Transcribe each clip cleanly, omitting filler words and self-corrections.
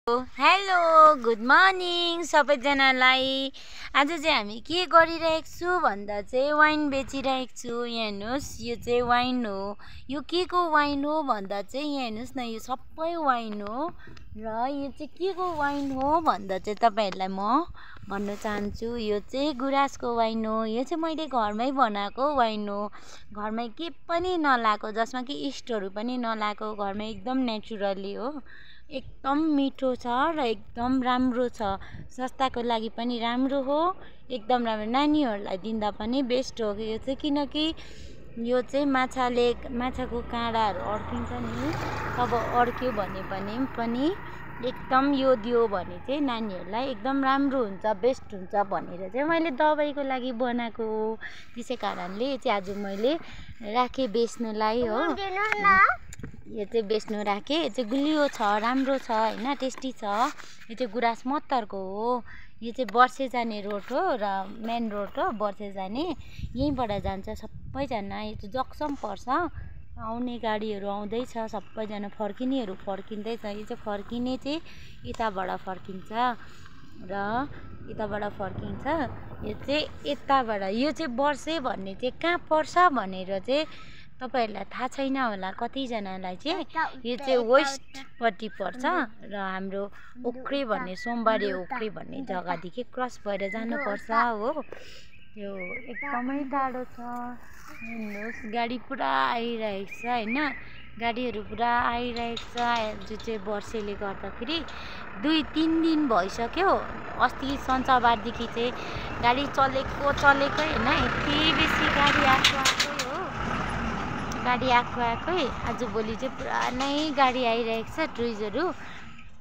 Hello good morning सबैजनालाई। आज चाहिँ हामी के गरिरहेको छु भन्दा चाहिँ वाइन बेचिरहेको छु। यहाँ हेर्नुहोस्, यो चाहिँ वाइन हो। यो के को वाइन हो भन्दा चाहिँ यहाँ हेर्नुहोस् न, यो सबै वाइन हो। र यो चाहिँ के को वाइन हो भन्दा चाहिँ तपाईहरुलाई म भन्न चाहन्छु, यो चाहिँ गुराँसको वाइन हो। यो चाहिँ मैले घरमै बनाएको वाइन हो। घरमै के पनि नलाएको, जसमा कि इस्टहरू पनि नलाएको, घरमै एकदम नेचुरली हो। एकदम मिठो छ र एकदम राम्रो छ। स्वास्थ्यको लागि पनि राम्रो हो, एकदम राम्रो। नानीहरूलाई दिँदा पनि बेस्ट हो। यो चाहिँ किनकि यो चाहिँ माछाको काँडाहरू अड्किन्छ नि, तब अड्क्यो भने पनि एकदम यो दियो भने चाहिँ नानीहरूलाई एकदम राम्रो हुन्छ, बेस्ट हुन्छ भनेर चाहिँ मैले दबाईको लागि बनाएको हो। त्यसै कारणले चाहिँ आज मैले राखेँ बेच्नुलाई हो। यो चाहिँ बेच्नु राखेँ। यो चाहिँ गुलियो छ, राम्रो छ हैन, टेस्टी छ। यो चाहिँ गुराँस मत्तरको हो। यो चाहिँ बर्से जाने रोड हो र मेन रोड हो बर्से जाने, यहीँबाट जान्छ सबैजना। यो चाहिँ जक्सम पर्छ, आउने गाडीहरू आउँदैछ, सबैजना फर्किनेहरू फर्किँदैछ। यो चाहिँ फर्किने चाहिँ यताबाट फर्किन्छ र यताबाट फर्किन्छ। यो चाहिँ यताबाट, यो चाहिँ बर्से भन्ने चाहिँ कहाँ पर्छ भनेर चाहिँ तपाईहरुलाई थाहा छैन होला कतिजनालाई चाहिँ। यो चाहिँ वेस्टपट्टि पर्छ र हाम्रो ओक्रे भन्ने, सोमबारे ओक्रे भन्ने जग्गादेखि क्रस भएर जानुपर्छ हो। यो एकदमै टाढो छ। हेर्नुहोस्, गाडी पुरा आइरहेको छ हैन, गाडीहरू पुरा आइरहेको छ। जो चाहिँ वर्षेले गर्दाखेरि 2-3 दिन भइसक्यो। अस्ति सन्चबारदेखि चाहिँ गाडी चलेकै हैन, यति बेसी गाडी आएकै हो। गाडी आएकै आजभोलि चाहिँ पुरा नै गाडी आइरहेको छ।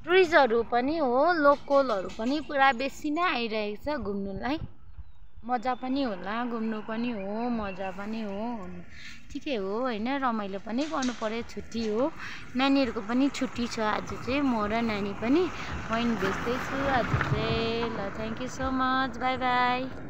टुरिस्टहरू पनि हो, लोकलहरू पनि पुरा बेसी नै आइरहेको छ घुम्नुलाई। मजा पनि होला, घुम्नु पनि हो, मजा पनि हो, ठिकै हो हैन। रमाइलो पनि गर्नु पर्यो, छुट्टी हो, नानीहरूको पनि छुट्टी छ। आज चाहिँ म र नानी पनि वाइन बेच्दैछु आज चाहिँ। ल, thank you so much, by by.